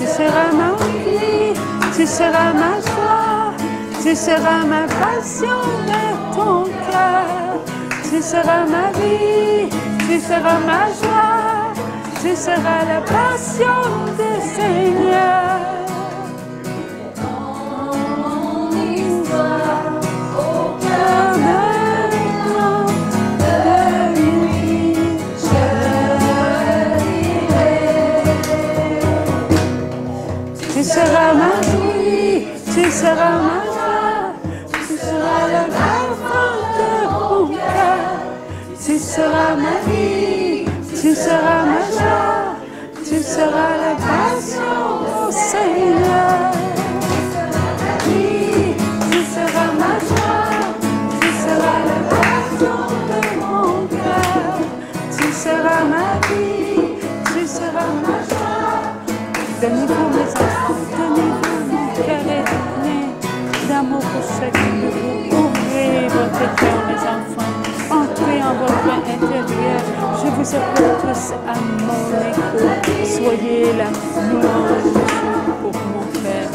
Tu seras ma vie, tu seras ma joie, tu seras ma passion vers ton cœur. Tu seras ma vie, tu seras ma joie, tu seras la passion du Seigneur. Ton histoire au cœur maintenant de lui, je dirai. Tu seras ma vie, tu seras ma joie, tu seras la parfum de mon cœur. Tu seras ma vie, tu seras ma joie, tu seras la passion au Seigneur. Tu seras ma joie, tu seras la passion de mon cœur. Tu seras ma vie, tu seras ma joie. Donnez-vous mes enfants, donnez-vous mon cœur est plein d'amour pour chacun de vous. Ouvrez votre cœur, mes enfants. Entrez en votre intérieur. Je vous appelle tous à mon écoute. Soyez la louange pour mon Père.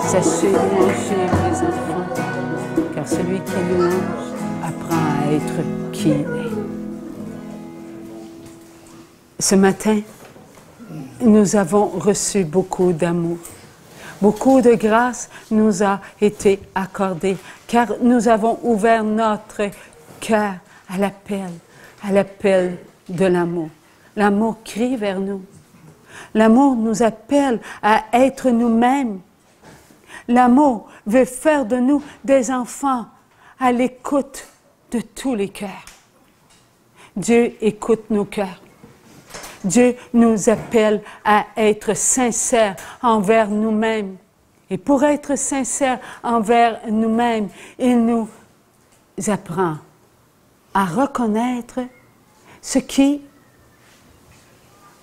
Sachez louanger, mes enfants, car celui qui louange apprend à être qui il est. Ce matin, nous avons reçu beaucoup d'amour. Beaucoup de grâce nous a été accordée, car nous avons ouvert notre cœur à l'appel de l'amour. L'amour crie vers nous. L'amour nous appelle à être nous-mêmes. L'amour veut faire de nous des enfants à l'écoute de tous les cœurs. Dieu écoute nos cœurs. Dieu nous appelle à être sincères envers nous-mêmes. Et pour être sincères envers nous-mêmes, il nous apprend à reconnaître ce qui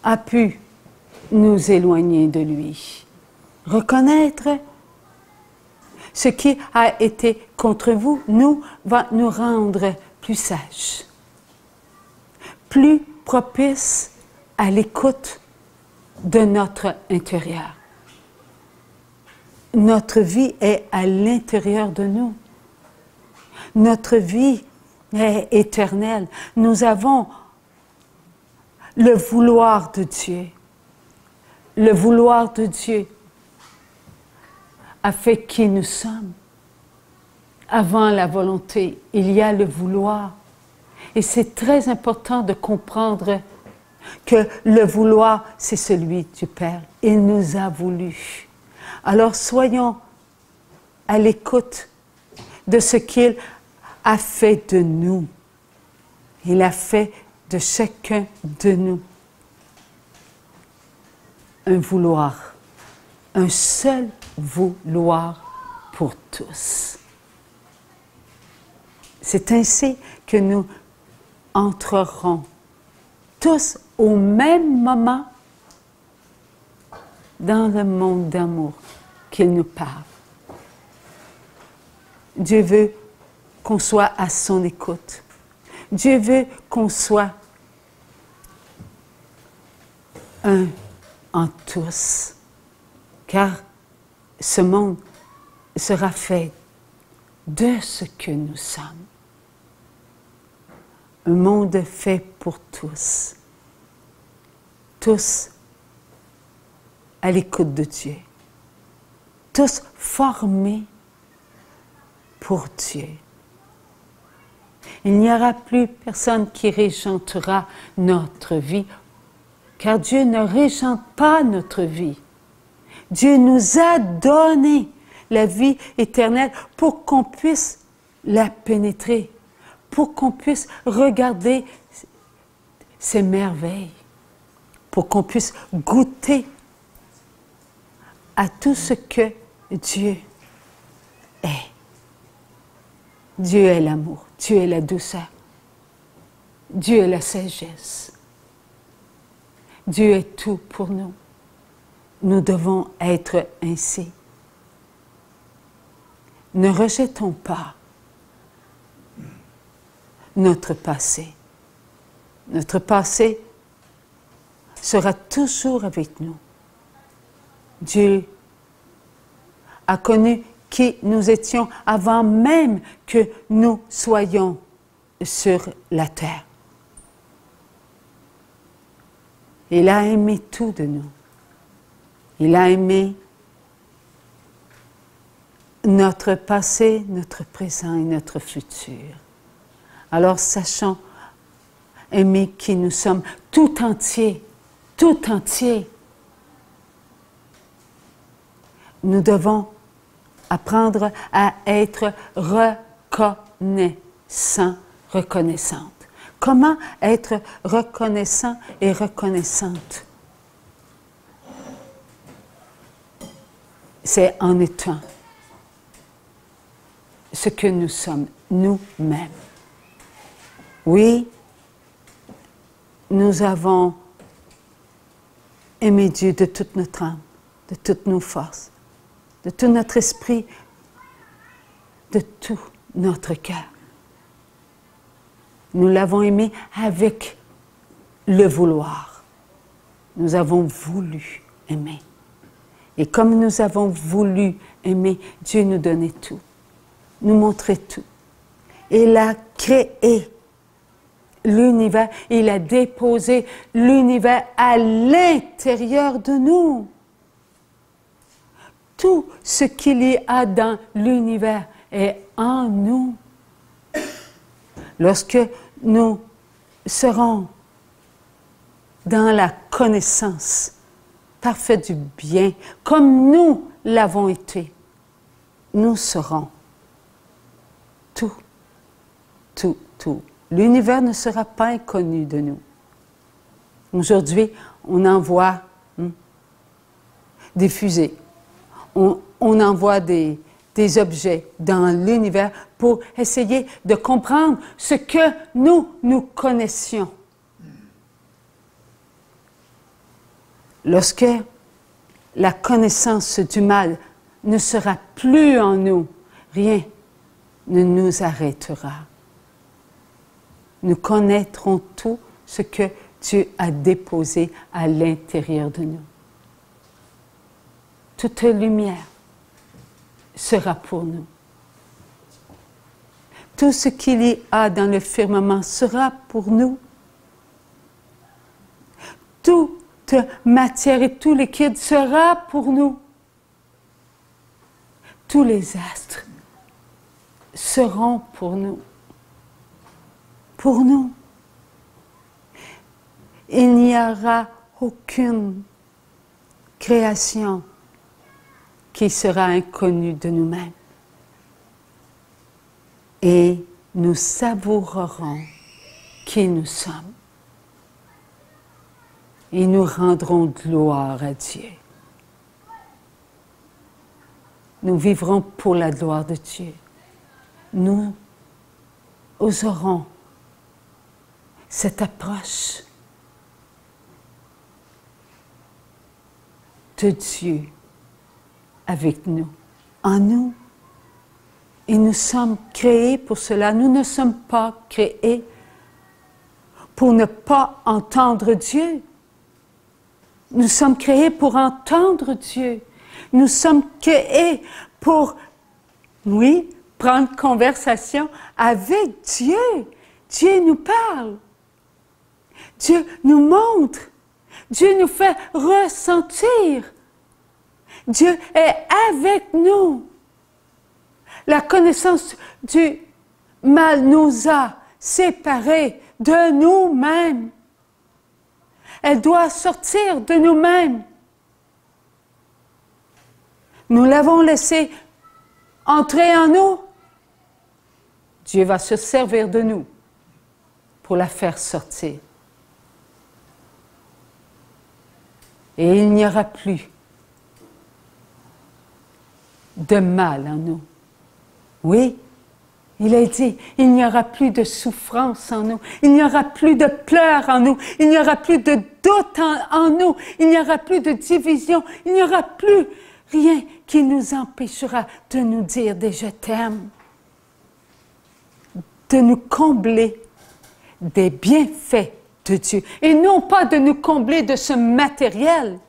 a pu nous éloigner de lui. Reconnaître ce qui a été contre nous va nous rendre plus sages, plus propices à l'écoute de notre intérieur. Notre vie est à l'intérieur de nous. Notre vie est éternelle. Nous avons le vouloir de Dieu. Le vouloir de Dieu a fait qui nous sommes. Avant la volonté, il y a le vouloir. Et c'est très important de comprendre que le vouloir, c'est celui du Père. Il nous a voulu. Alors soyons à l'écoute de ce qu'il a fait de nous. Il a fait de chacun de nous un vouloir, un seul vouloir pour tous. C'est ainsi que nous entrerons tous au même moment dans le monde d'amour qu'il nous parle. Dieu veut qu'on soit à son écoute. Dieu veut qu'on soit un en tous, car ce monde sera fait de ce que nous sommes. Un monde fait pour tous. Tous à l'écoute de Dieu. Tous formés pour Dieu. Il n'y aura plus personne qui régentera notre vie, car Dieu ne régente pas notre vie. Dieu nous a donné la vie éternelle pour qu'on puisse la pénétrer, pour qu'on puisse regarder ses merveilles, pour qu'on puisse goûter à tout ce que Dieu est. Dieu est l'amour, Dieu est la douceur, Dieu est la sagesse. Dieu est tout pour nous. Nous devons être ainsi. Ne rejetons pas notre passé. Notre passé sera toujours avec nous. Dieu a connu qui nous étions avant même que nous soyons sur la terre. Il a aimé tout de nous. Il a aimé notre passé, notre présent et notre futur. Alors sachons aimer qui nous sommes tout entier, tout entier. Nous devons apprendre à être reconnaissants, reconnaissantes. Comment être reconnaissant et reconnaissante? C'est en étant ce que nous sommes nous-mêmes. Oui, nous avons aimé Dieu de toute notre âme, de toutes nos forces, de tout notre esprit, de tout notre cœur. Nous l'avons aimé avec le vouloir. Nous avons voulu aimer. Et comme nous avons voulu aimer, Dieu nous donnait tout, nous montrait tout. Il a créé l'univers, il a déposé l'univers à l'intérieur de nous. Tout ce qu'il y a dans l'univers est en nous. Lorsque nous serons dans la connaissance parfaite du bien, comme nous l'avons été, nous serons tout, tout, tout. L'univers ne sera pas inconnu de nous. Aujourd'hui, on envoie des fusées, on envoie des objets dans l'univers pour essayer de comprendre ce que nous connaissions. Lorsque la connaissance du mal ne sera plus en nous, rien ne nous arrêtera. Nous connaîtrons tout ce que Dieu a déposé à l'intérieur de nous. Toute lumière sera pour nous. Tout ce qu'il y a dans le firmament sera pour nous. Toute matière et tout liquide sera pour nous. Tous les astres seront pour nous. Pour nous. Il n'y aura aucune création qui sera inconnue de nous-mêmes. Et nous savourerons qui nous sommes. Et nous rendrons gloire à Dieu. Nous vivrons pour la gloire de Dieu. Nous oserons cette approche de Dieu avec nous, en nous. Et nous sommes créés pour cela. Nous ne sommes pas créés pour ne pas entendre Dieu. Nous sommes créés pour entendre Dieu. Nous sommes créés pour, oui, prendre conversation avec Dieu. Dieu nous parle. Dieu nous montre. Dieu nous fait ressentir. Dieu est avec nous. La connaissance du mal nous a séparés de nous-mêmes. Elle doit sortir de nous-mêmes. Nous l'avons laissée entrer en nous. Dieu va se servir de nous pour la faire sortir. Et il n'y aura plus de mal en nous. Oui, il a dit, il n'y aura plus de souffrance en nous, il n'y aura plus de pleurs en nous, il n'y aura plus de doute en nous, il n'y aura plus de division, il n'y aura plus rien qui nous empêchera de nous dire des je t'aime, de nous combler des bienfaits de Dieu, et non pas de nous combler de ce matériel,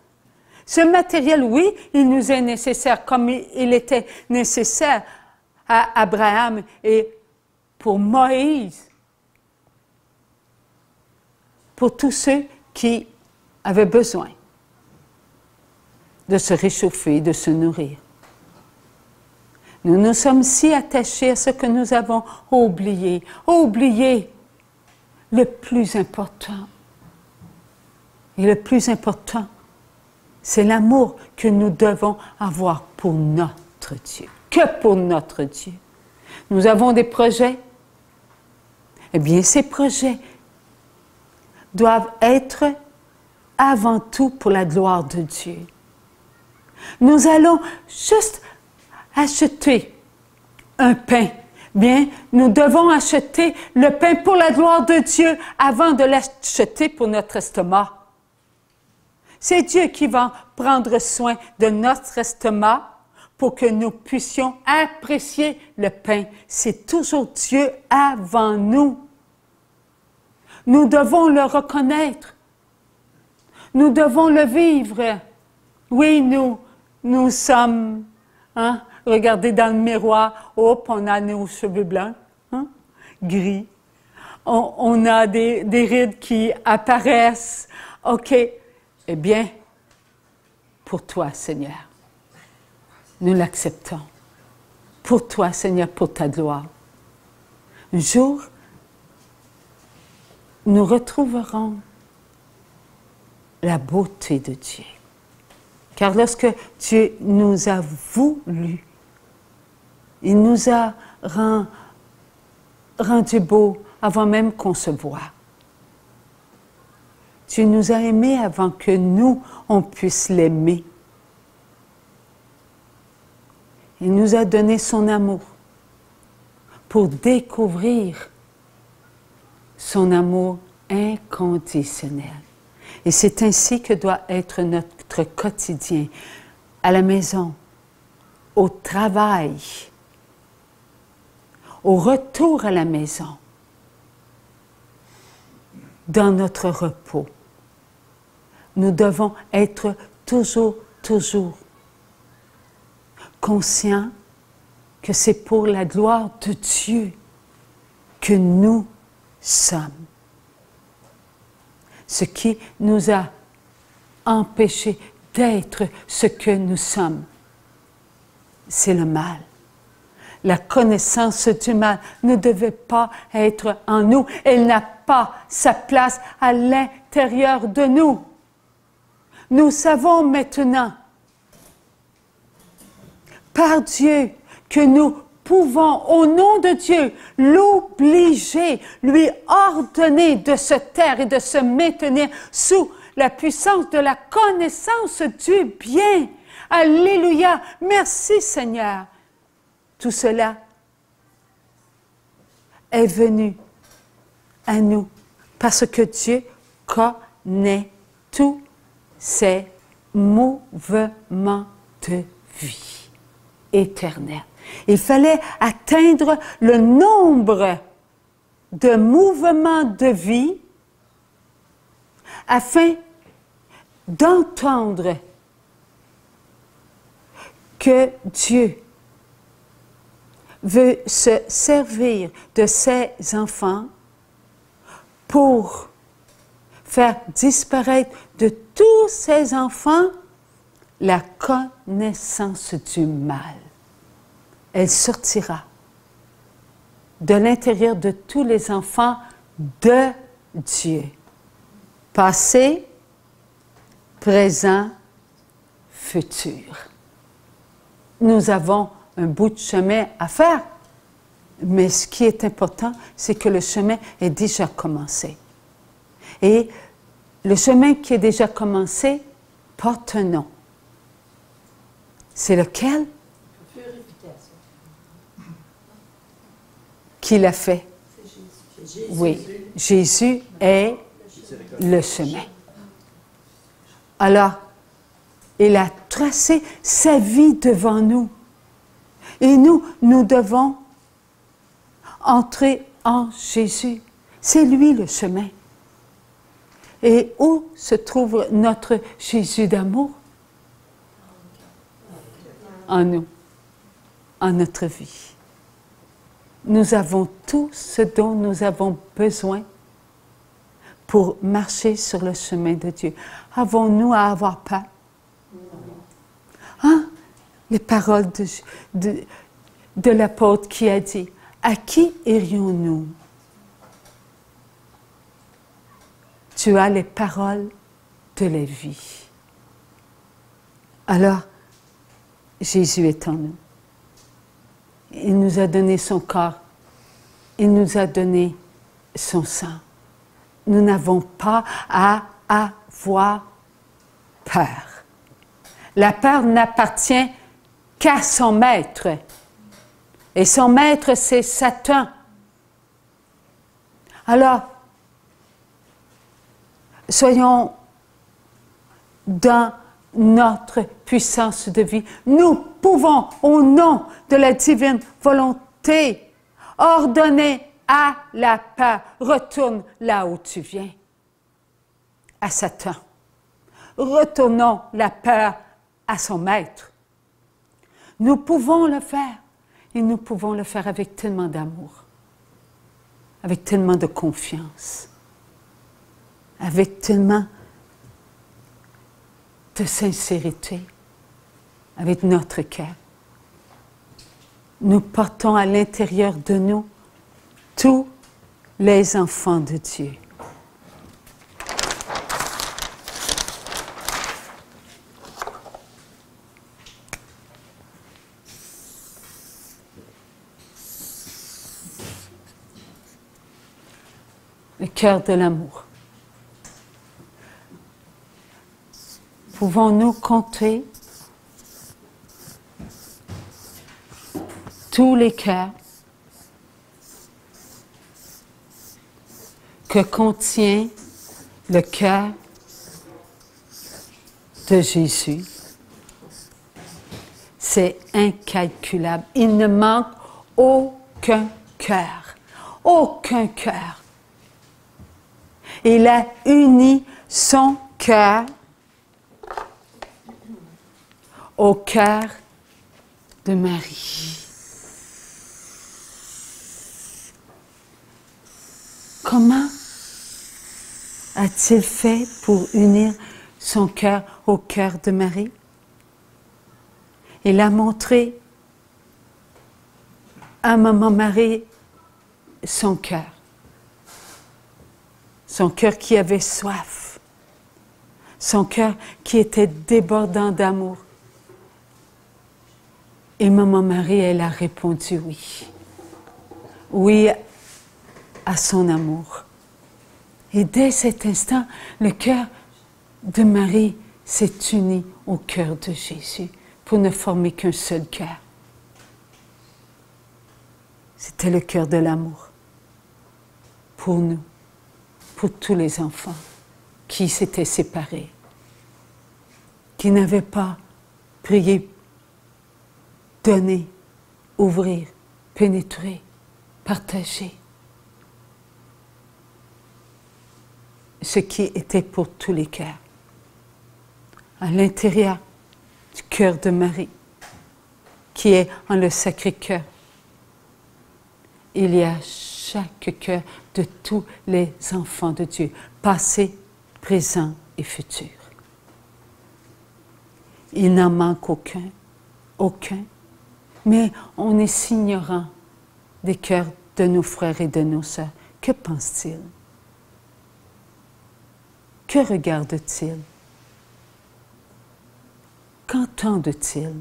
Ce matériel, oui, il nous est nécessaire, comme il était nécessaire à Abraham et pour Moïse, pour tous ceux qui avaient besoin de se réchauffer, de se nourrir. Nous nous sommes si attachés à ce que nous avons oublié le plus important. Et le plus important, c'est l'amour que nous devons avoir pour notre Dieu. Que pour notre Dieu. Nous avons des projets. Eh bien, ces projets doivent être avant tout pour la gloire de Dieu. Nous allons juste acheter un pain. Bien, nous devons acheter le pain pour la gloire de Dieu avant de l'acheter pour notre estomac. C'est Dieu qui va prendre soin de notre estomac pour que nous puissions apprécier le pain. C'est toujours Dieu avant nous. Nous devons le reconnaître. Nous devons le vivre. Oui, nous sommes, regardez dans le miroir, hop, on a nos cheveux blancs, gris. On a des rides qui apparaissent. OK. Eh bien, pour toi, Seigneur, nous l'acceptons. Pour toi, Seigneur, pour ta gloire. Un jour, nous retrouverons la beauté de Dieu. Car lorsque Dieu nous a voulu, il nous a rendu beaux avant même qu'on se voie. Dieu nous a aimés avant que nous, on puisse l'aimer. Il nous a donné son amour pour découvrir son amour inconditionnel. Et c'est ainsi que doit être notre quotidien, à la maison, au travail, au retour à la maison, dans notre repos. Nous devons être toujours conscients que c'est pour la gloire de Dieu que nous sommes. Ce qui nous a empêchés d'être ce que nous sommes, c'est le mal. La connaissance du mal ne devait pas être en nous. Elle n'a pas sa place à l'intérieur de nous. Nous savons maintenant, par Dieu, que nous pouvons, au nom de Dieu, l'obliger, lui ordonner de se taire et de se maintenir sous la puissance de la connaissance du bien. Alléluia! Merci Seigneur. Tout cela est venu à nous parce que Dieu connaît tous ses mouvements de vie éternelle. Il fallait atteindre le nombre de mouvements de vie afin d'entendre que Dieu veut se servir de ses enfants pour faire disparaître de tous ses enfants la connaissance du mal. Elle sortira de l'intérieur de tous les enfants de Dieu. Passé, présent, futur. Nous avons un bout de chemin à faire, mais ce qui est important, c'est que le chemin est déjà commencé. Et le chemin qui est déjà commencé porte un nom. C'est lequel? Qui l'a fait? Jésus. Oui, Jésus est le chemin. Alors, il a tracé sa vie devant nous. Et nous devons entrer en Jésus. C'est lui le chemin. Et où se trouve notre Jésus d'amour? en nous, en notre vie. Nous avons tout ce dont nous avons besoin pour marcher sur le chemin de Dieu. Avons-nous à avoir peur? Hein? Les paroles de l'apôtre qui a dit, « À qui irions-nous? » Tu as les paroles de la vie. Alors, Jésus est en nous. Il nous a donné son corps. Il nous a donné son sang. Nous n'avons pas à avoir peur. La peur n'appartient qu'à son maître. Et son maître, c'est Satan. Alors, soyons dans notre puissance de vie. Nous pouvons, au nom de la divine volonté, ordonner à la peur, retourne là où tu viens, à Satan. Retournons la peur à son maître. Nous pouvons le faire, et nous pouvons le faire avec tellement d'amour, avec tellement de confiance, avec tellement de sincérité, avec notre cœur. Nous portons à l'intérieur de nous tous les enfants de Dieu. Le cœur de l'amour. Pouvons-nous compter tous les cœurs que contient le cœur de Jésus? C'est incalculable. Il ne manque aucun cœur. Aucun cœur. Il a uni son cœur au cœur de Marie. Comment a-t-il fait pour unir son cœur au cœur de Marie? Il a montré à maman Marie son cœur qui avait soif, son cœur qui était débordant d'amour. Et maman Marie, elle a répondu oui. Oui à son amour. Et dès cet instant, le cœur de Marie s'est uni au cœur de Jésus pour ne former qu'un seul cœur. C'était le cœur de l'amour pour nous, pour tous les enfants qui s'étaient séparés, qui n'avaient pas prié, donné, ouvrir, pénétrer, partager. Ce qui était pour tous les cœurs. À l'intérieur du cœur de Marie, qui est en le Sacré-Cœur, il y a chaque cœur de tous les enfants de Dieu, passé, présent et futur. Il n'en manque aucun, aucun, mais on est si ignorant des cœurs de nos frères et de nos sœurs. Que pense-t-il? Que regarde-t-il? Qu'entendent-ils?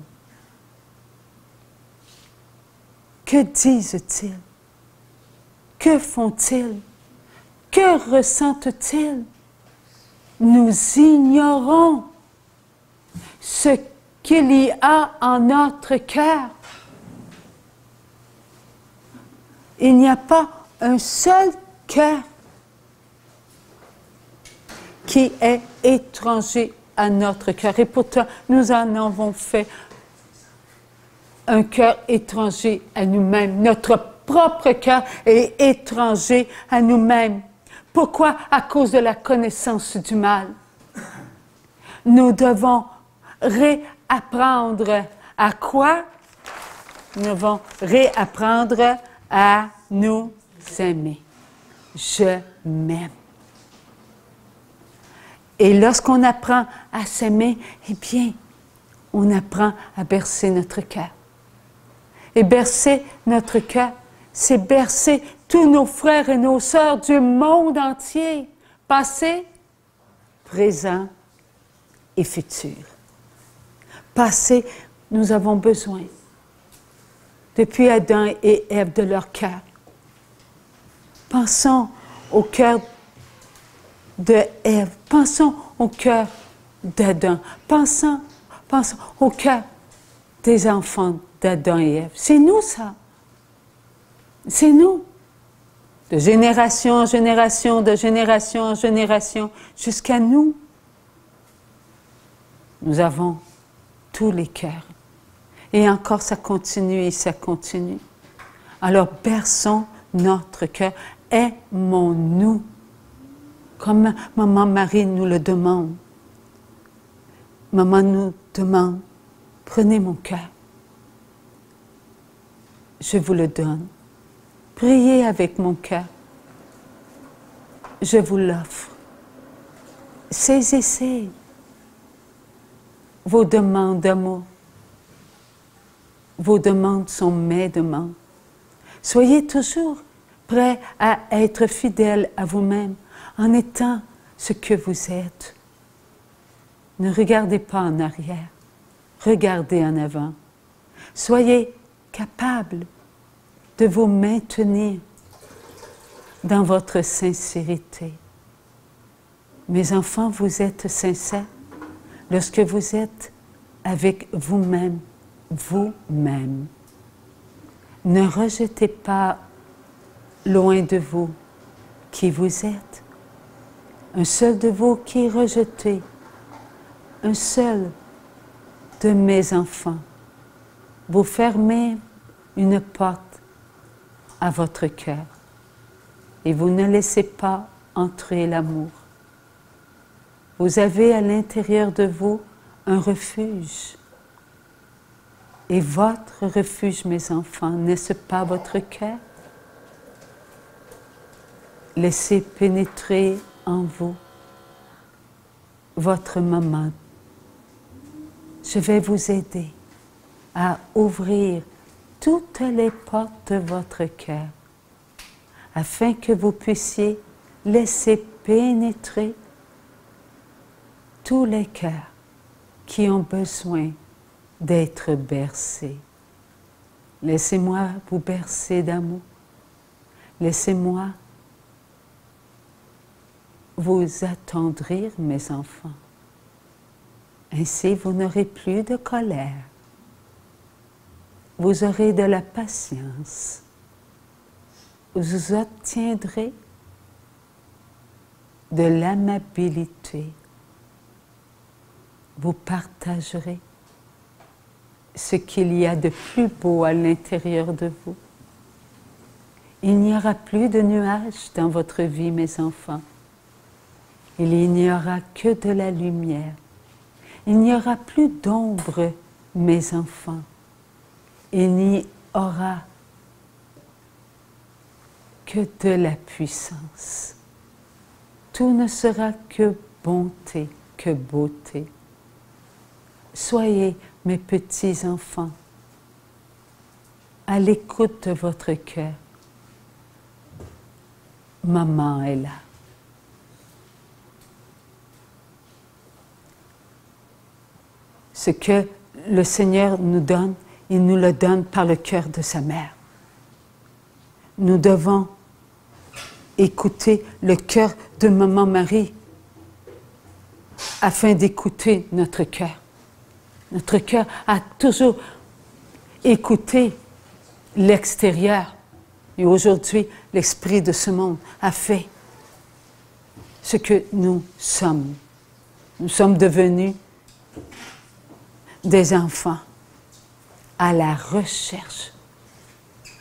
Que disent-ils? Que font-ils? Que ressentent-ils? Nous ignorons ce qu'il y a en notre cœur. Il n'y a pas un seul cœur qui est étranger à notre cœur. Et pourtant, nous en avons fait un cœur étranger à nous-mêmes. Notre propre cœur est étranger à nous-mêmes. Pourquoi? À cause de la connaissance du mal. Nous devons réapprendre À quoi? Nous devons réapprendre à nous aimer. Je m'aime. Et lorsqu'on apprend à s'aimer, eh bien, on apprend à bercer notre cœur. Et bercer notre cœur, c'est bercer tous nos frères et nos sœurs du monde entier, passé, présent et futur. Passé, nous avons besoin, depuis Adam et Ève, de leur cœur. Pensons au cœur de Ève, pensons au cœur d'Adam, pensons au cœur des enfants d'Adam et Ève. C'est nous, ça. C'est nous. De génération en génération, de génération en génération, jusqu'à nous. Nous avons tous les cœurs. Et encore, ça continue et ça continue. Alors, berçons notre cœur. Aimons-nous, comme Maman Marie nous le demande. Maman nous demande, prenez mon cœur. Je vous le donne. Priez avec mon cœur. Je vous l'offre. Saisissez vos demandes d'amour. Vos demandes sont mes demandes. Soyez toujours prêts à être fidèles à vous-même en étant ce que vous êtes. Ne regardez pas en arrière, regardez en avant. Soyez capables de vous maintenir dans votre sincérité. Mes enfants, vous êtes sincères lorsque vous êtes avec vous-même, vous-même. Ne rejetez pas loin de vous qui vous êtes. Un seul de vous qui est rejeté, un seul de mes enfants. Vous fermez une porte à votre cœur et vous ne laissez pas entrer l'amour. Vous avez à l'intérieur de vous un refuge. Et votre refuge, mes enfants, n'est-ce pas votre cœur? Laissez pénétrer en vous votre maman. Je vais vous aider à ouvrir toutes les portes de votre cœur afin que vous puissiez laisser pénétrer tous les cœurs qui ont besoin d'être bercés. Laissez-moi vous bercer d'amour. Laissez-moi vous attendrir, mes enfants. Ainsi, vous n'aurez plus de colère. Vous aurez de la patience. Vous obtiendrez de l'amabilité. Vous partagerez ce qu'il y a de plus beau à l'intérieur de vous. Il n'y aura plus de nuages dans votre vie, mes enfants. Il n'y aura que de la lumière. Il n'y aura plus d'ombre, mes enfants. Il n'y aura que de la puissance. Tout ne sera que bonté, que beauté. Soyez, mes petits enfants, à l'écoute de votre cœur. Maman est là. Ce que le Seigneur nous donne, il nous le donne par le cœur de sa mère. Nous devons écouter le cœur de Maman Marie afin d'écouter notre cœur. Notre cœur a toujours écouté l'extérieur. Et aujourd'hui, l'esprit de ce monde a fait ce que nous sommes. Nous sommes devenus des enfants à la recherche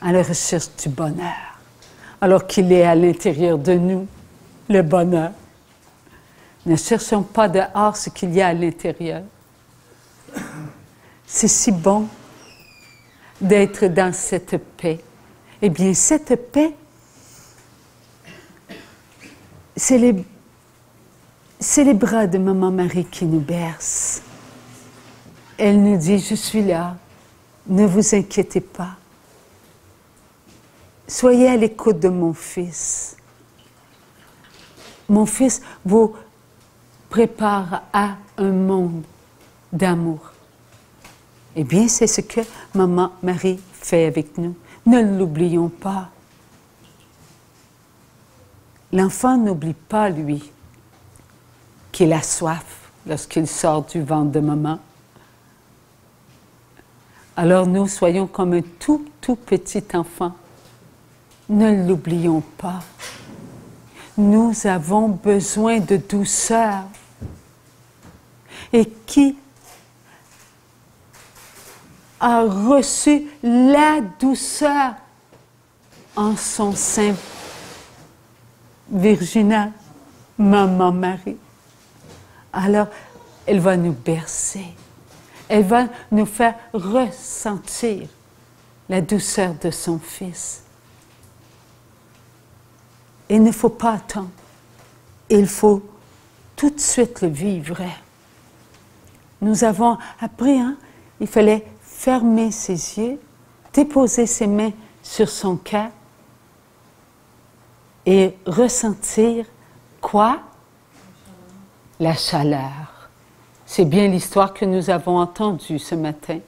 du bonheur, alors qu'il est à l'intérieur de nous, le bonheur. Ne cherchons pas dehors ce qu'il y a à l'intérieur. c'est si bon d'être dans cette paix. Eh bien, cette paix, c'est les bras de Maman Marie qui nous bercent. Elle nous dit, je suis là, ne vous inquiétez pas. Soyez à l'écoute de mon fils. Mon fils vous prépare à un monde d'amour. Eh bien, c'est ce que Maman Marie fait avec nous. Ne l'oublions pas. L'enfant n'oublie pas, lui, qu'il a soif lorsqu'il sort du ventre de maman. Alors nous, soyons comme un tout petit enfant. Ne l'oublions pas. Nous avons besoin de douceur. Et qui a reçu la douceur en son sein virginal? Maman Marie. Alors, elle va nous bercer. Elle va nous faire ressentir la douceur de son Fils. Il ne faut pas attendre. Il faut tout de suite le vivre. Nous avons appris, hein? Il fallait fermer ses yeux, déposer ses mains sur son cœur et ressentir quoi? La chaleur. C'est bien l'histoire que nous avons entendue ce matin.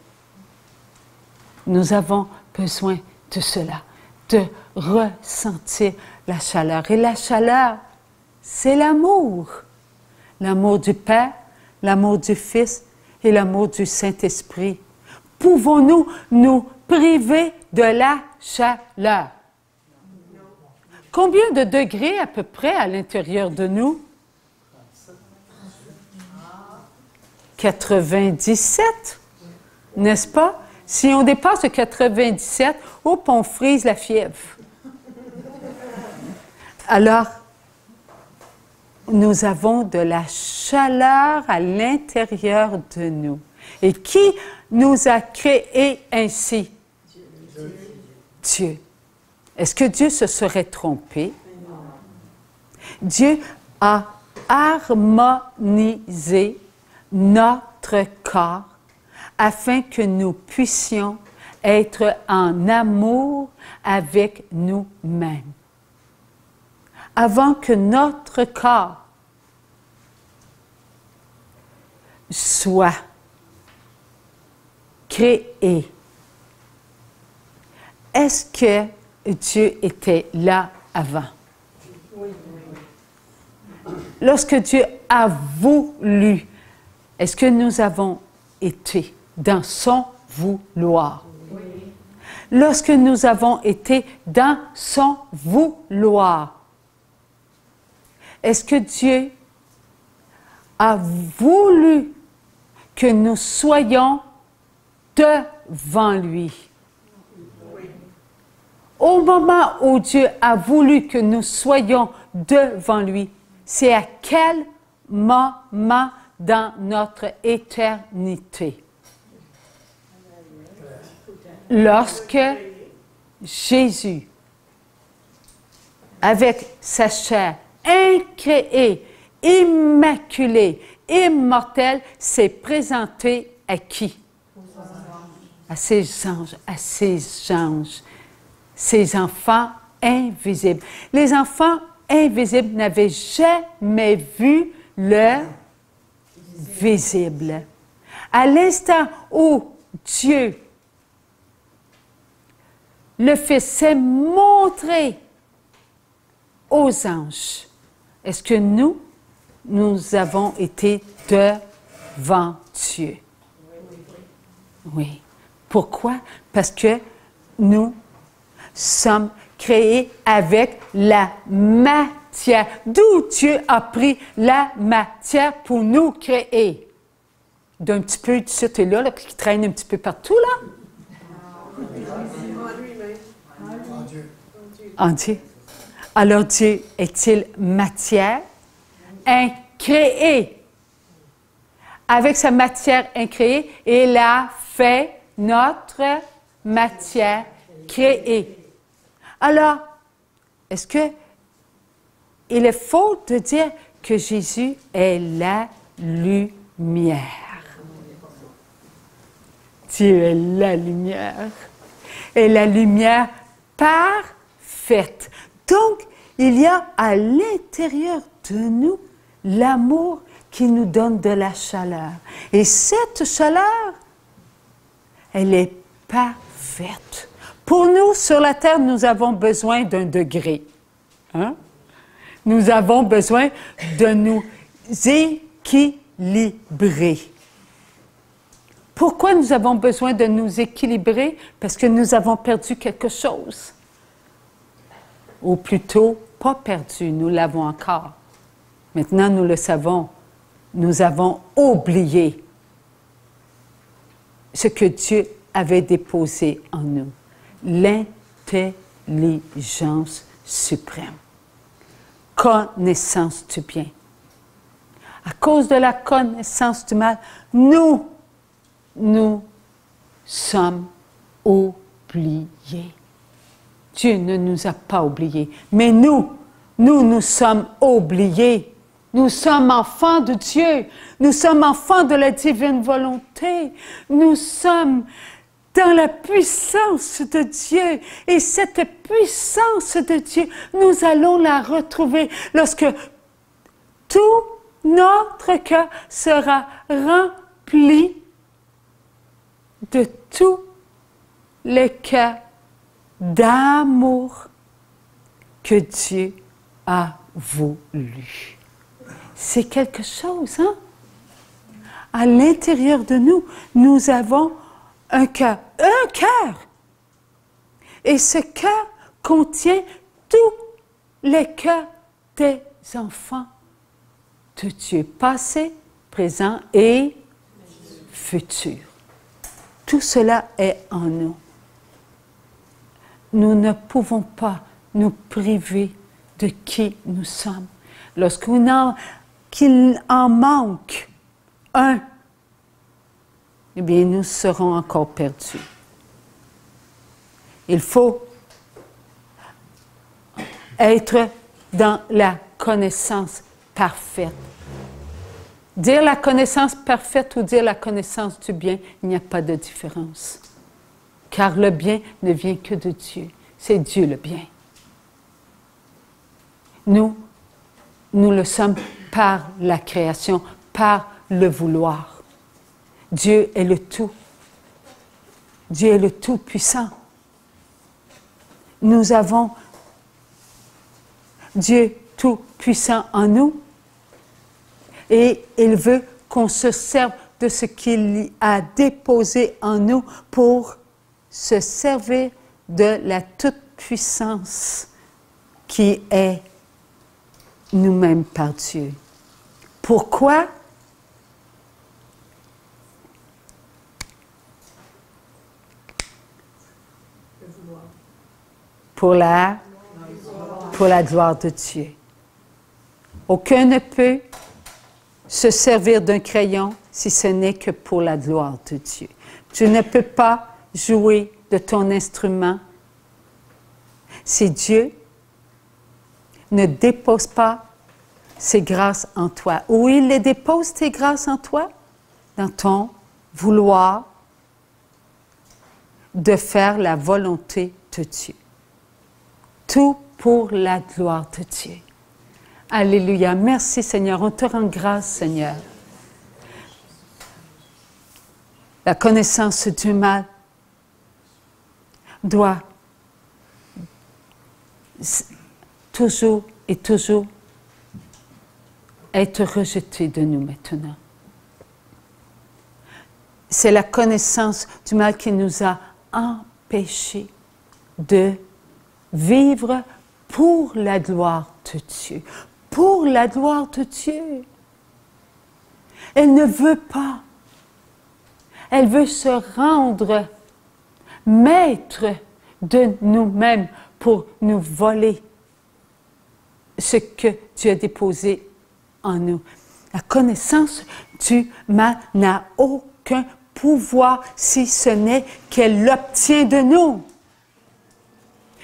Nous avons besoin de cela, de ressentir la chaleur. Et la chaleur, c'est l'amour. L'amour du Père, l'amour du Fils et l'amour du Saint-Esprit. Pouvons-nous nous priver de la chaleur? Combien de degrés à peu près à l'intérieur de nous? 97, n'est-ce pas? Si on dépasse le 97, hop, on frise la fièvre. Alors, nous avons de la chaleur à l'intérieur de nous. Et qui nous a créés ainsi? Dieu. Est-ce que Dieu se serait trompé? Dieu a harmonisé notre corps afin que nous puissions être en amour avec nous-mêmes. Avant que notre corps soit créé, est-ce que Dieu était là avant? Lorsque Dieu a voulu, est-ce que nous avons été dans son vouloir? Oui. Lorsque nous avons été dans son vouloir, est-ce que Dieu a voulu que nous soyons devant lui? Oui. Au moment où Dieu a voulu que nous soyons devant lui, c'est à quel moment dans notre éternité? Lorsque Jésus, avec sa chair incréée, immaculée, immortelle, s'est présenté à qui? À ses anges, ses enfants invisibles. Les enfants invisibles n'avaient jamais vu le visible. À l'instant où Dieu, le Fils, s'est montré aux anges, est-ce que nous avons été devant Dieu? Oui. Pourquoi? Parce que nous sommes créés avec la matière. D'où Dieu a pris la matière pour nous créer? D'un petit peu du et là, qui traîne un petit peu partout, là? En Dieu. Alors Dieu est-il matière incréée? Avec sa matière incréée, il a fait notre matière créée. Alors, est-ce que il est faux de dire que Jésus est la lumière? Dieu est la lumière. Et la lumière parfaite. Donc, il y a à l'intérieur de nous l'amour qui nous donne de la chaleur. Et cette chaleur, elle est parfaite. Pour nous, sur la terre, nous avons besoin d'un degré. Hein? Nous avons besoin de nous équilibrer. Pourquoi nous avons besoin de nous équilibrer? Parce que nous avons perdu quelque chose. Ou plutôt, pas perdu, nous l'avons encore. Maintenant, nous le savons. Nous avons oublié ce que Dieu avait déposé en nous. L'intelligence suprême. Connaissance du bien. À cause de la connaissance du mal, nous sommes oubliés. Dieu ne nous a pas oubliés, mais nous sommes oubliés. Nous sommes enfants de Dieu. Nous sommes enfants de la divine volonté. Nous sommes dans la puissance de Dieu. Et cette puissance de Dieu, nous allons la retrouver lorsque tout notre cœur sera rempli de tous les cœurs d'amour que Dieu a voulu. C'est quelque chose, hein? À l'intérieur de nous, nous avons un cœur. Un cœur! Et ce cœur contient tous les cœurs des enfants de Dieu, passé, présent et futur. Tout cela est en nous. Nous ne pouvons pas nous priver de qui nous sommes. Qu'il en manque un, eh bien, nous serons encore perdus. Il faut être dans la connaissance parfaite. Dire la connaissance parfaite ou dire la connaissance du bien, il n'y a pas de différence. Car le bien ne vient que de Dieu. C'est Dieu le bien. Nous le sommes par la création, par le vouloir. Dieu est le tout. Dieu est le tout-puissant. Nous avons Dieu tout-puissant en nous et il veut qu'on se serve de ce qu'il a déposé en nous pour se servir de la toute-puissance qui est nous-mêmes par Dieu. Pourquoi? Pour la gloire de Dieu. Aucun ne peut se servir d'un crayon si ce n'est que pour la gloire de Dieu. Tu ne peux pas jouer de ton instrument si Dieu ne dépose pas ses grâces en toi. Où il les dépose, tes grâces en toi? Dans ton vouloir de faire la volonté de Dieu. Tout pour la gloire de Dieu. Alléluia. Merci Seigneur. On te rend grâce Seigneur. La connaissance du mal doit toujours et toujours être rejetée de nous maintenant. C'est la connaissance du mal qui nous a empêchés de vivre pour la gloire de Dieu. Pour la gloire de Dieu. Elle ne veut pas. Elle veut se rendre maître de nous-mêmes pour nous voler ce que Dieu a déposé en nous. La connaissance du mal n'a aucun pouvoir si ce n'est qu'elle l'obtient de nous.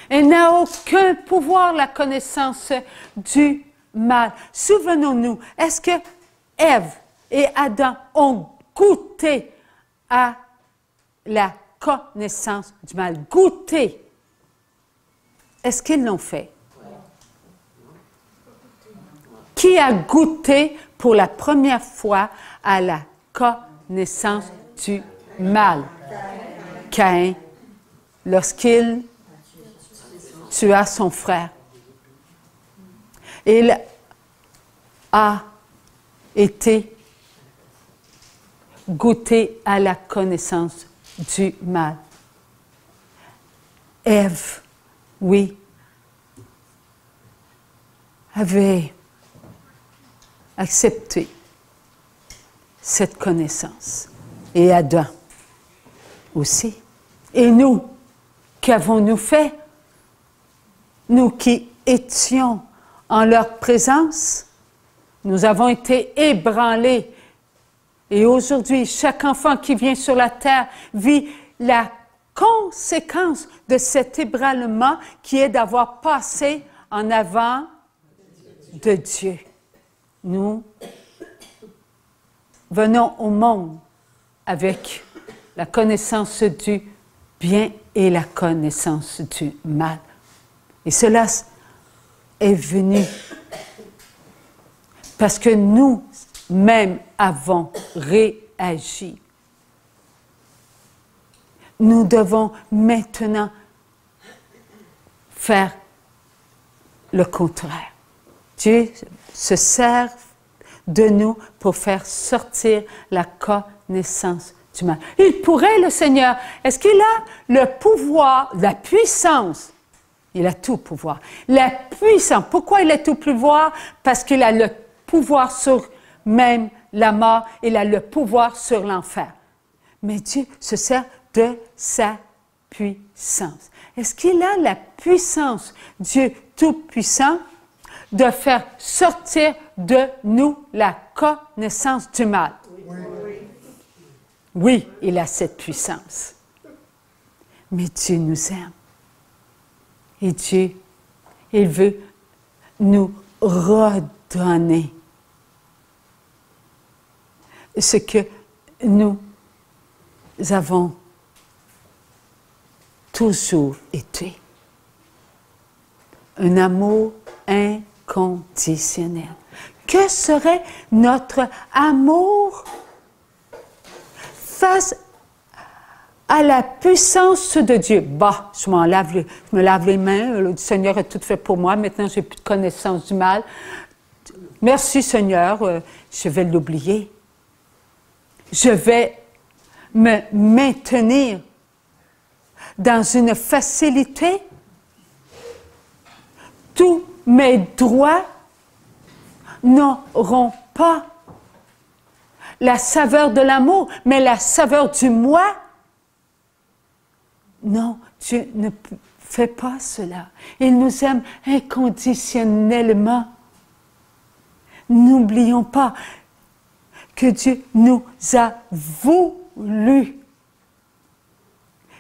Elle n'a aucun pouvoir, la connaissance du mal. Souvenons-nous, est-ce que Ève et Adam ont goûté à la connaissance du mal? Goûté. Est-ce qu'ils l'ont fait? Qui a goûté pour la première fois à la connaissance du mal? Caïn, lorsqu'il tua son frère. Il a été goûté à la connaissance du mal. Ève, oui, avait accepté cette connaissance. Et Adam aussi. Et nous, qu'avons-nous fait? Nous qui étions en leur présence, nous avons été ébranlés. Et aujourd'hui, chaque enfant qui vient sur la terre vit la conséquence de cet ébranlement qui est d'avoir passé en avant de Dieu. Nous venons au monde avec la connaissance du bien et la connaissance du mal. Et cela est venu parce que nous-mêmes avons réagi. Nous devons maintenant faire le contraire. Dieu se sert de nous pour faire sortir la connaissance du mal. Il pourrait, le Seigneur, est-ce qu'il a le pouvoir, la puissance? Il a tout pouvoir. La puissance. Pourquoi il a tout pouvoir? Parce qu'il a le pouvoir sur même la mort. Il a le pouvoir sur l'enfer. Mais Dieu se sert de sa puissance. Est-ce qu'il a la puissance, Dieu Tout-Puissant, de faire sortir de nous la connaissance du mal? Oui, il a cette puissance. Mais Dieu nous aime. Et Dieu, il veut nous redonner ce que nous avons toujours été. Un amour inconditionnel. Que serait notre amour face à la puissance de Dieu? Bah, je me lave les mains, le Seigneur a tout fait pour moi, maintenant j'ai plus de connaissance du mal. Merci Seigneur, je vais l'oublier. Je vais me maintenir dans une facilité. Tous mes droits n'auront pas la saveur de l'amour, mais la saveur du moi. Non, Dieu ne fait pas cela. Il nous aime inconditionnellement. N'oublions pas que Dieu nous a voulu.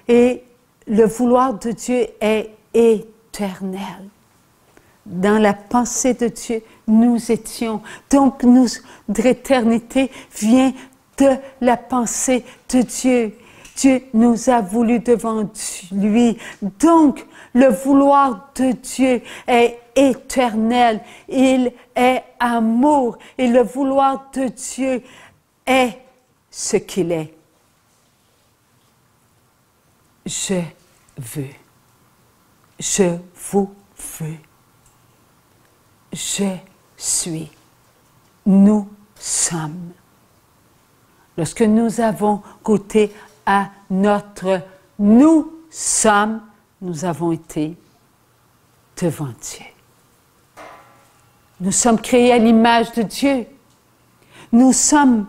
Et le vouloir de Dieu est éternel. Dans la pensée de Dieu, nous étions. Donc, notre éternité vient de la pensée de Dieu. Dieu nous a voulu devant lui. Donc, le vouloir de Dieu est éternel. Il est amour. Et le vouloir de Dieu est ce qu'il est. Je veux. Je vous veux. Je suis. Nous sommes. Lorsque nous avons goûté à notre nous sommes, nous avons été devant Dieu. Nous sommes créés à l'image de Dieu. Nous sommes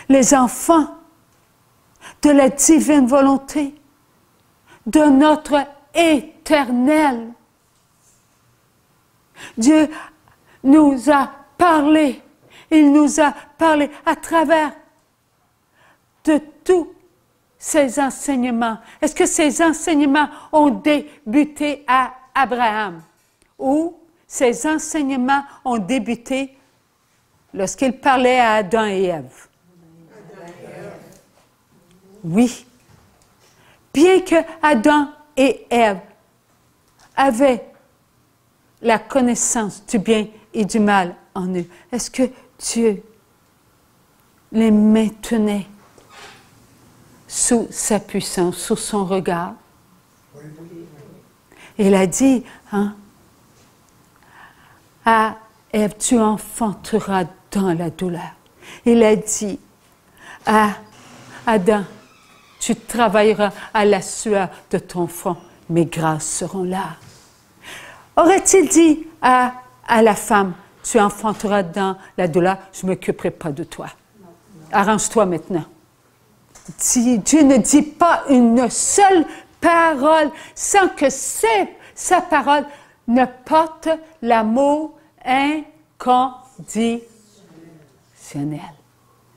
les enfants de la divine volonté, de notre Éternel. Dieu nous a parlé. Il nous a parlé à travers de tous ces enseignements? Est-ce que ces enseignements ont débuté à Abraham? Ou ces enseignements ont débuté lorsqu'il parlait à Adam et Ève? Oui. Bien que Adam et Ève avaient la connaissance du bien et du mal en eux, est-ce que Dieu les maintenait sous sa puissance, sous son regard? Il a dit, hein, à Ève, tu enfanteras dans la douleur. Il a dit à Adam, tu travailleras à la sueur de ton front, mes grâces seront là. Aurait-il dit à la femme, tu enfanteras dans la douleur, je ne m'occuperai pas de toi. Arrange-toi maintenant. Dieu ne dit pas une seule parole sans que sa parole ne porte l'amour inconditionnel.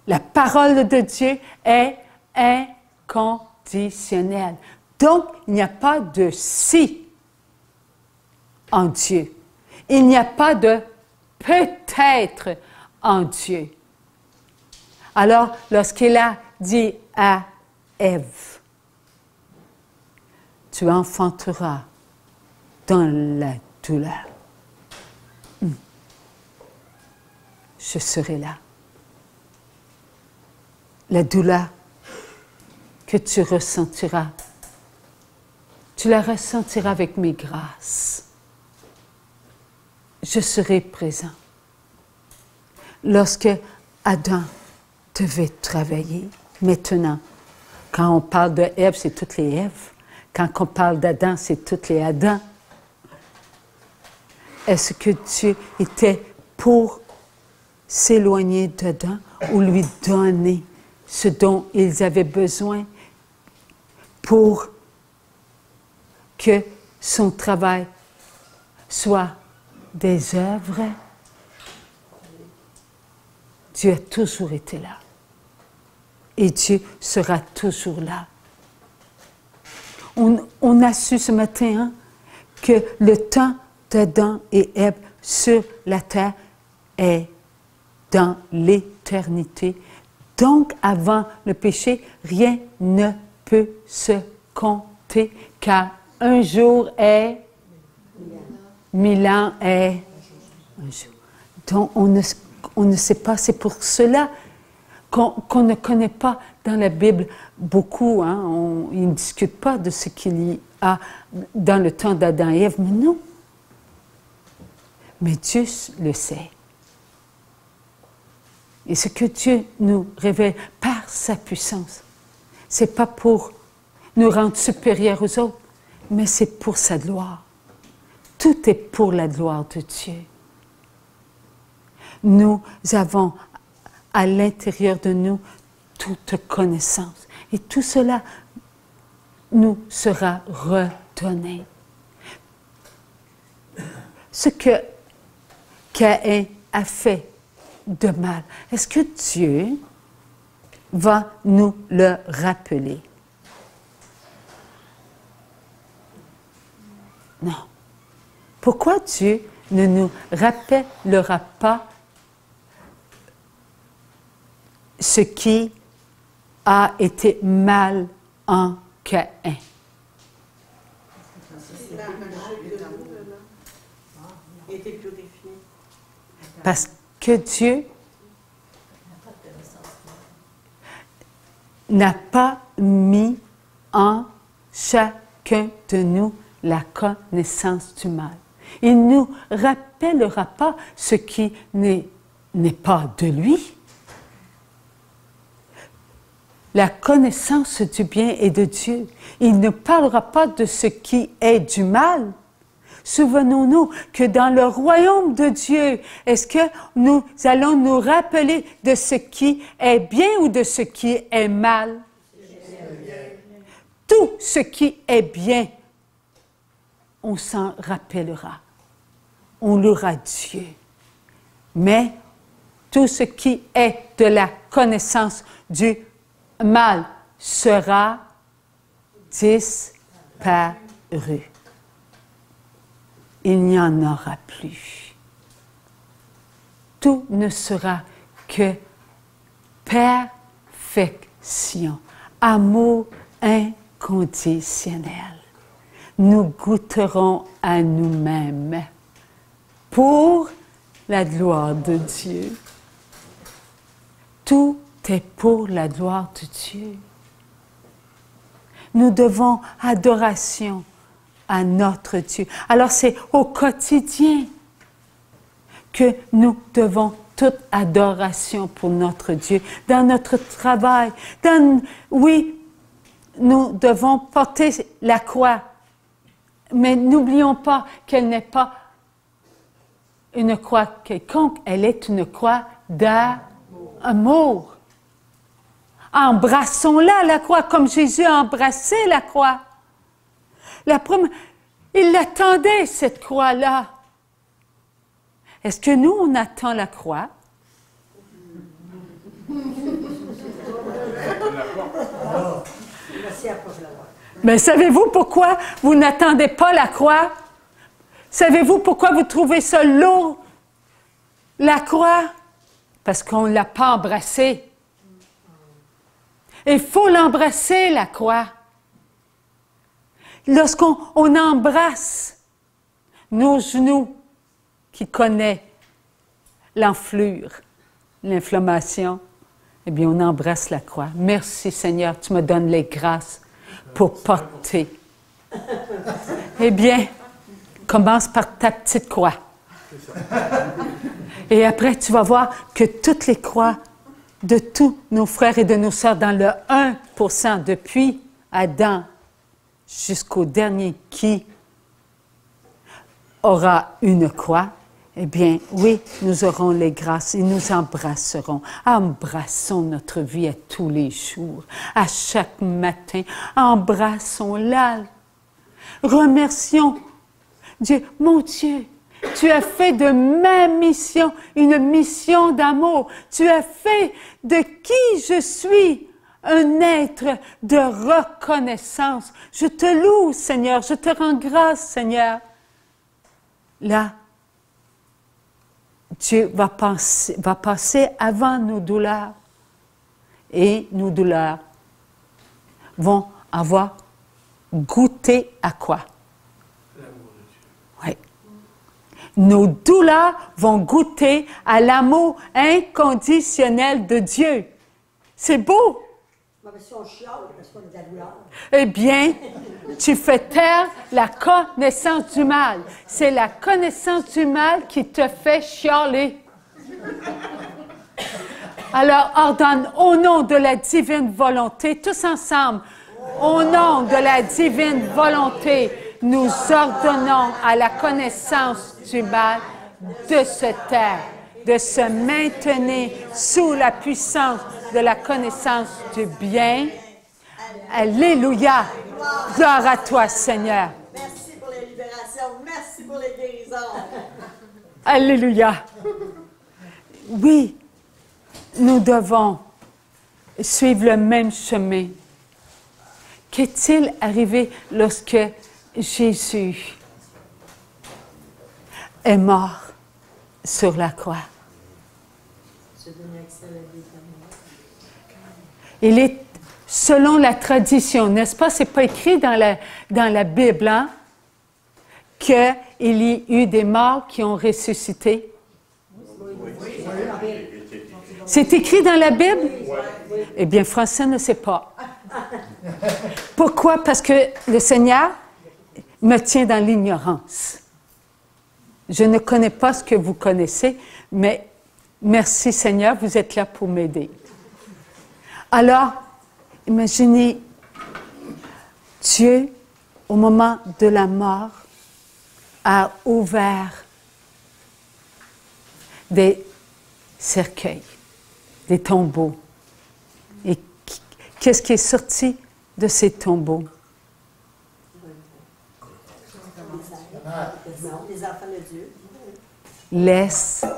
La parole de Dieu est inconditionnelle. Donc, il n'y a pas de si en Dieu. Il n'y a pas de peut-être en Dieu. Alors, lorsqu'il a dit à Ève, tu enfanteras dans la douleur, je serai là. La douleur que tu ressentiras, tu la ressentiras avec mes grâces. Je serai présent. Lorsque Adam devait travailler, maintenant, quand on parle de Ève, c'est toutes les Èves. Quand on parle d'Adam, c'est toutes les Adams. Est-ce que Dieu était pour s'éloigner d'Adam ou lui donner ce dont ils avaient besoin pour que son travail soit des œuvres? Dieu a toujours été là. Et Dieu sera toujours là. On a su ce matin, hein, que le temps d'Adam et Ève sur la terre est dans l'éternité. Donc, avant le péché, rien ne peut se compter, car un jour est 1000 ans est un jour. Donc, on ne sait pas. C'est pour cela qu'on ne connaît pas dans la Bible beaucoup. Hein, ils ne discutent pas de ce qu'il y a dans le temps d'Adam et Ève, mais non. Mais Dieu le sait. Et ce que Dieu nous révèle par sa puissance, ce n'est pas pour nous rendre supérieurs aux autres, mais c'est pour sa gloire. Tout est pour la gloire de Dieu. Nous avons à l'intérieur de nous toute connaissance. Et tout cela nous sera redonné. Ce que Caïn a fait de mal, est-ce que Dieu va nous le rappeler? Non. Pourquoi Dieu ne nous rappellera pas ce qui a été mal en Caïn? Parce que Dieu n'a pas mis en chacun de nous la connaissance du mal. Il ne nous rappellera pas ce qui n'est pas de lui. La connaissance du bien est de Dieu. Il ne parlera pas de ce qui est du mal. Souvenons-nous que dans le royaume de Dieu, est-ce que nous allons nous rappeler de ce qui est bien ou de ce qui est mal? Tout ce qui est bien, on s'en rappellera. On louera Dieu. Mais tout ce qui est de la connaissance du mal sera disparu. Il n'y en aura plus. Tout ne sera que perfection, amour inconditionnel. Nous goûterons à nous-mêmes pour la gloire de Dieu. Tout est pour la gloire de Dieu. Nous devons adoration à notre Dieu. Alors c'est au quotidien que nous devons toute adoration pour notre Dieu. Dans notre travail, oui, nous devons porter la croix. Mais n'oublions pas qu'elle n'est pas une croix quelconque, elle est une croix d'amour. Embrassons-la, la croix, comme Jésus a embrassé la croix. Il attendait, cette croix-là. Est-ce que nous, on attend la croix? Mais savez-vous pourquoi vous n'attendez pas la croix? Savez-vous pourquoi vous trouvez ça lourd, la croix? Parce qu'on ne l'a pas embrassée. Il faut l'embrasser, la croix. Lorsqu'on embrasse nos genoux, qui connaît l'enflure, l'inflammation, eh bien, on embrasse la croix. Merci, Seigneur, tu me donnes les grâces pour porter. Eh bien, commence par ta petite croix. Et après, tu vas voir que toutes les croix de tous nos frères et de nos sœurs dans le 1%, depuis Adam jusqu'au dernier qui aura une croix, eh bien, oui, nous aurons les grâces et nous embrasserons. Embrassons notre vie à tous les jours, à chaque matin. Embrassons-la. Remercions Dieu. Mon Dieu, tu as fait de ma mission une mission d'amour. Tu as fait de qui je suis un être de reconnaissance. Je te loue, Seigneur. Je te rends grâce, Seigneur. Là, Dieu va passer avant nos douleurs. Et nos douleurs vont avoir goûté à quoi? L'amour de Dieu. Oui. Nos douleurs vont goûter à l'amour inconditionnel de Dieu. C'est beau. Mais si on chiale, parce qu'on a de la douleur. Eh bien, tu fais taire la connaissance du mal. C'est la connaissance du mal qui te fait chialer. Alors, ordonne au nom de la divine volonté, tous ensemble, au nom de la divine volonté, nous ordonnons à la connaissance du mal de se taire, de se maintenir sous la puissance de la connaissance du bien. Alléluia! Gloire à toi, Seigneur. Merci pour les libérations. Merci pour les guérisons. Alléluia! Oui, nous devons suivre le même chemin. Qu'est-il arrivé lorsque Jésus est mort sur la croix? Il est, selon la tradition, n'est-ce pas? C'est pas écrit dans la Bible, hein, qu'il y ait eu des morts qui ont ressuscité. C'est écrit dans la Bible? Eh bien, Français ne sait pas. Pourquoi? Parce que le Seigneur me tient dans l'ignorance. Je ne connais pas ce que vous connaissez, mais merci Seigneur, vous êtes là pour m'aider. Alors, imaginez, Dieu, au moment de la mort, a ouvert des cercueils, des tombeaux. Et qu'est-ce qui est sorti de ces tombeaux? Les enfants de Dieu. L'espérance.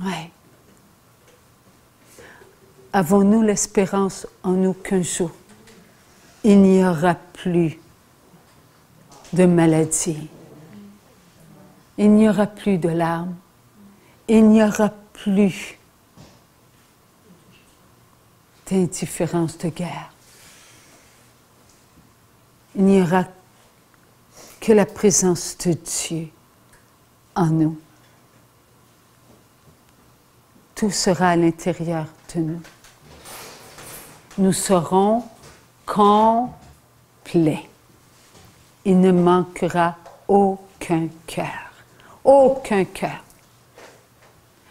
Oui. avons-nous l'espérance en nous qu'un jour, il n'y aura plus de maladie, il n'y aura plus de larmes, il n'y aura plus d'indifférence de guerre. Il n'y aura que la présence de Dieu en nous. Tout sera à l'intérieur de nous. Nous serons complets. Il ne manquera aucun cœur. Aucun cœur.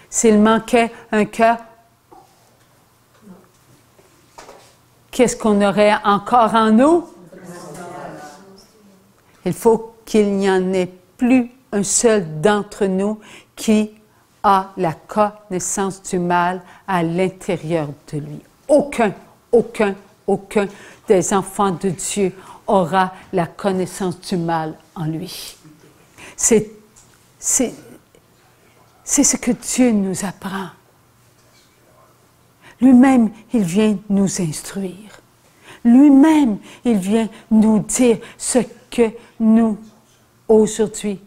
S'il manquait un cœur, qu'est-ce qu'on aurait encore en nous? Il faut qu'il n'y en ait plus un seul d'entre nous qui a la connaissance du mal à l'intérieur de lui. Aucun des enfants de Dieu aura la connaissance du mal en lui. C'est ce que Dieu nous apprend. Lui-même, il vient nous instruire. Lui-même, il vient nous dire ce que nous, aujourd'hui,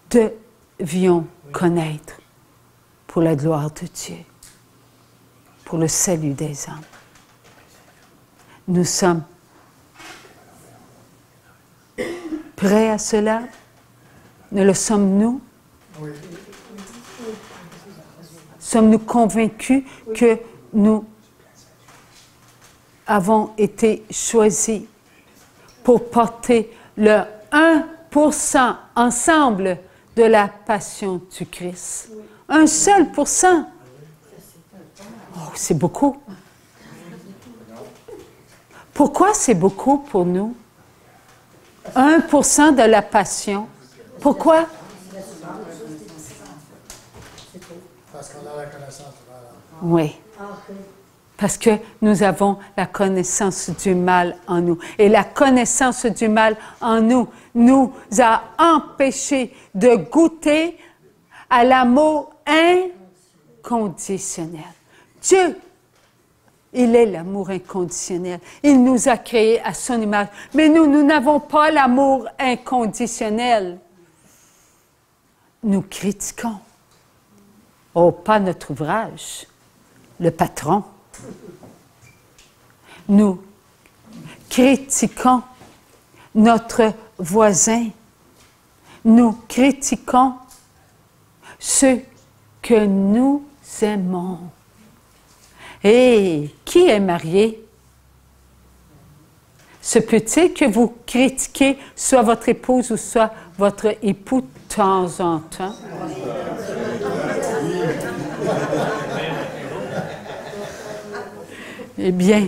devions connaître pour la gloire de Dieu, pour le salut des hommes. Nous sommes prêts à cela? Ne le sommes-nous? Oui. Sommes-nous convaincus que nous avons été choisis pour porter le 1% ensemble de la passion du Christ? Un seul pourcent. Oh, c'est beaucoup. Pourquoi c'est beaucoup pour nous? 1% de la passion. Pourquoi? Parce qu'on a la connaissance. Oui. Parce que nous avons la connaissance du mal en nous. Et la connaissance du mal en nous nous a empêchés de goûter à l'amour inconditionnel. Dieu, il est l'amour inconditionnel. Il nous a créés à son image. Mais nous n'avons pas l'amour inconditionnel. Nous critiquons. Oh, pas notre ouvrage, le patron. Nous critiquons notre voisin. Nous critiquons ceux que nous aimons. Et qui est marié? Se peut-il que vous critiquez soit votre épouse ou soit votre époux de temps en temps? Eh bien,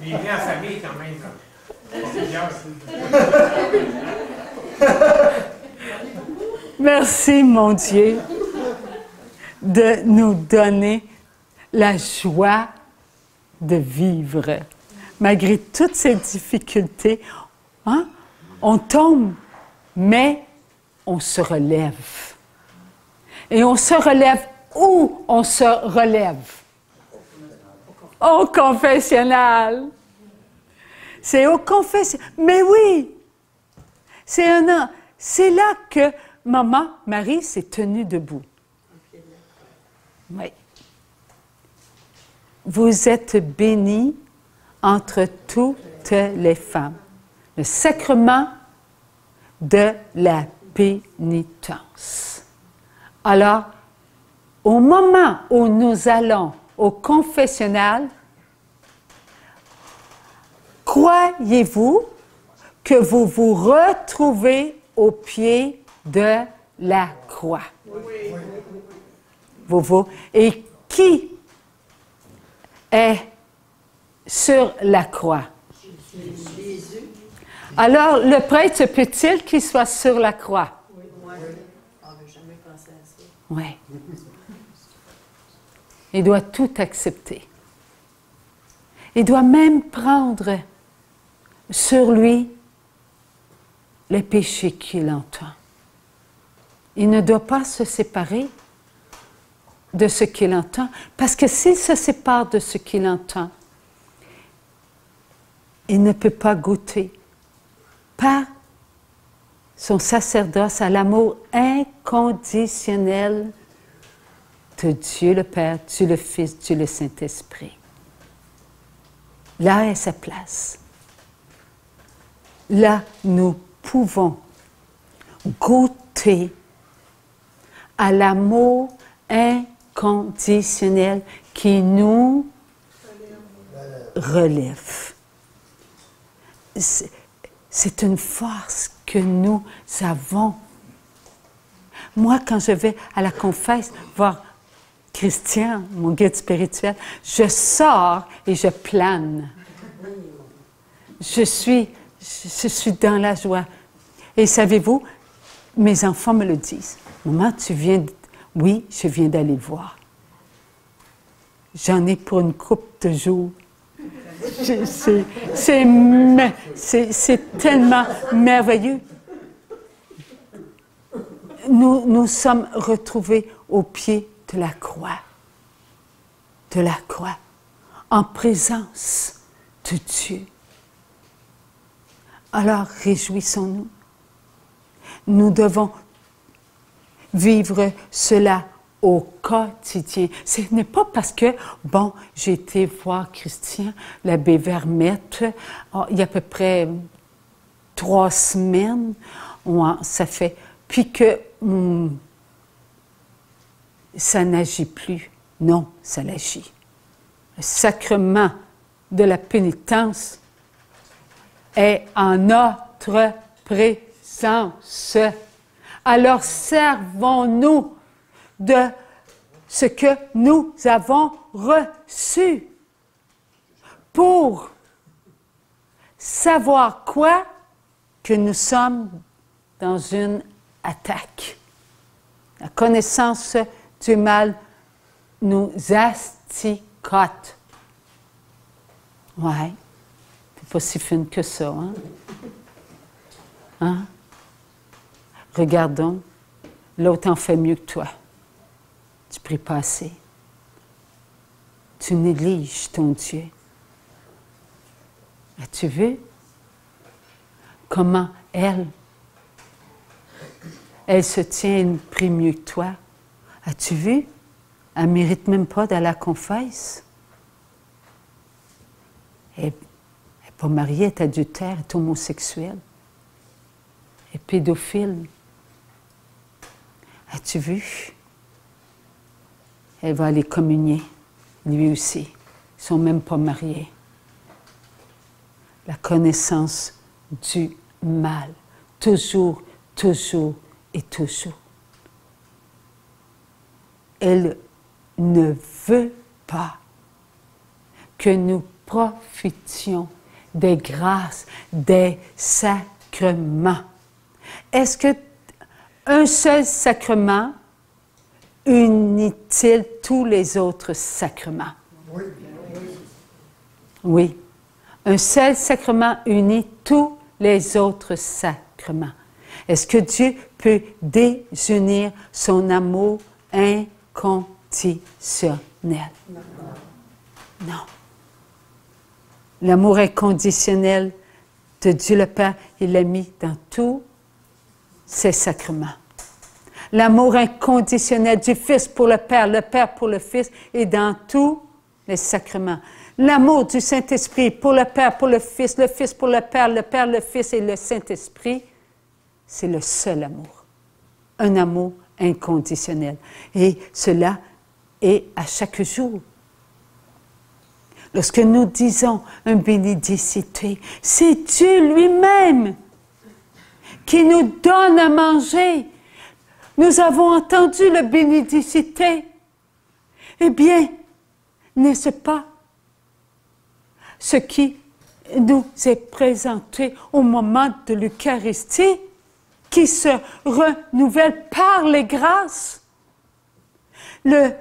Il vient en famille quand même. merci mon Dieu de nous donner la joie de vivre. Malgré toutes ces difficultés, hein, on tombe, mais on se relève. Et on se relève où on se relève? Au confessionnal. C'est au confessionnal. Mais oui, c'est là que maman, Marie, s'est tenue debout. Oui. Vous êtes bénie entre toutes les femmes. Le sacrement de la pénitence. Alors, au moment où nous allons au confessionnal, croyez-vous que vous vous retrouvez au pied de la croix? Oui. Et qui est sur la croix? Jésus. Alors, le prêtre peut-il qu'il soit sur la croix? Oui. On n'a jamais pensé à ça. Oui. Il doit tout accepter. Il doit même prendre sur lui les péchés qu'il entend. Il ne doit pas se séparer de ce qu'il entend, parce que s'il se sépare de ce qu'il entend, il ne peut pas goûter par son sacerdoce à l'amour inconditionnel de Dieu le Père, Dieu le Fils, Dieu le Saint-Esprit. Là est sa place. Là, nous pouvons goûter à l'amour inconditionnel qui nous relève. C'est une force que nous avons. Moi, quand je vais à la confesse voir Christian, mon guide spirituel, je sors et je plane. Je suis dans la joie. Et savez-vous, mes enfants me le disent. Maman, tu viens... Oui, je viens d'aller le voir. J'en ai pour une couple de jours. C'est tellement merveilleux. Nous sommes retrouvés au pied de la croix, en présence de Dieu. Alors, réjouissons-nous. Nous devons vivre cela au quotidien. Ce n'est pas parce que, bon, j'ai été voir Christian, l'abbé Vermette, il y a à peu près 3 semaines, ça fait, puis que ça n'agit plus. Non, ça l'agit. Le sacrement de la pénitence est en notre présence. Alors servons-nous de ce que nous avons reçu pour savoir quoi? Que nous sommes dans une attaque. La connaissance du mal nous asticote. Ouais, c'est pas si fine que ça, hein? Hein? Regardons, l'autre en fait mieux que toi. Tu pries pas assez. Tu négliges ton Dieu. As-tu vu comment elle se tient, elle prie mieux que toi? As-tu vu? Elle ne mérite même pas d'aller à la confesse. Elle n'est pas mariée, elle est adultère, elle est homosexuelle. Elle est pédophile. As-tu vu? Elle va aller communier, lui aussi. Ils ne sont même pas mariés. La connaissance du mal. Toujours, toujours et toujours. Elle ne veut pas que nous profitions des grâces, des sacrements. Est-ce que un seul sacrement unit-il tous les autres sacrements? Oui. Oui. Un seul sacrement unit tous les autres sacrements. Est-ce que Dieu peut désunir son amour inconditionnel? Non. L'amour inconditionnel de Dieu le Père, il l'a mis dans tous ses sacrements. L'amour inconditionnel du Fils pour le Père pour le Fils, est dans tous les sacrements. L'amour du Saint-Esprit pour le Père, pour le Fils pour le Père, le Fils et le Saint-Esprit, c'est le seul amour. Un amour inconditionnel. Et cela est à chaque jour. Lorsque nous disons un bénédicité, c'est Dieu lui-même qui nous donne à manger. Nous avons entendu le bénédicité. Eh bien, n'est-ce pas ce qui nous est présenté au moment de l'Eucharistie, qui se renouvelle par les grâces? Le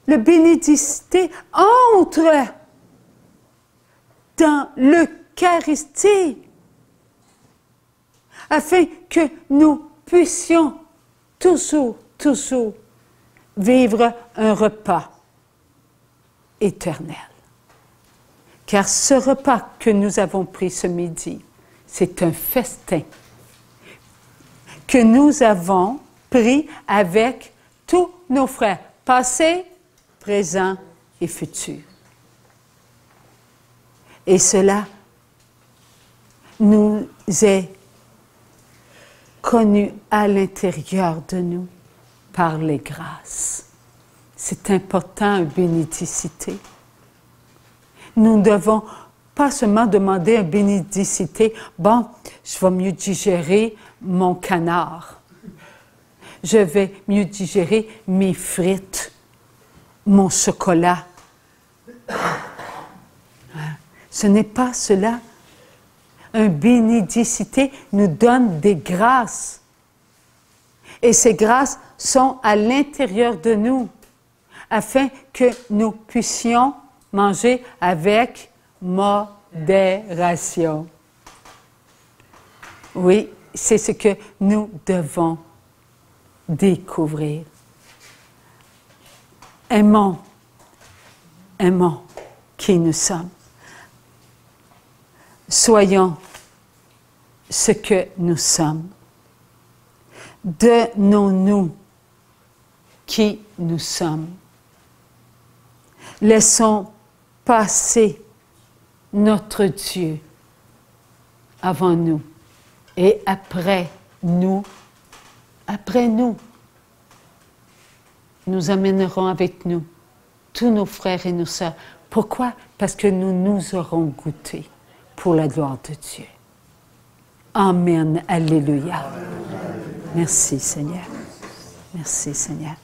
bénédicité entre dans l'Eucharistie l'Eucharistie, afin que nous puissions toujours vivre un repas éternel. Car ce repas que nous avons pris ce midi, c'est un festin que nous avons pris avec tous nos frères, passés, présents et futurs. Et cela nous est connu à l'intérieur de nous par les grâces. C'est important, une bénédicité. Nous ne devons pas seulement demander une bénédicité. Bon, je vais mieux digérer mon canard. Je vais mieux digérer mes frites, mon chocolat. Ce n'est pas cela. Une bénédicité nous donne des grâces. Et ces grâces sont à l'intérieur de nous, afin que nous puissions manger avec modération. Oui, c'est ce que nous devons découvrir. Aimons qui nous sommes. Soyons ce que nous sommes. Donnons-nous qui nous sommes. Laissons passer notre Dieu avant nous et après nous, nous amènerons avec nous tous nos frères et nos sœurs. Pourquoi? Parce que nous aurons goûté pour la gloire de Dieu. Amen. Alléluia. Merci Seigneur. Merci Seigneur.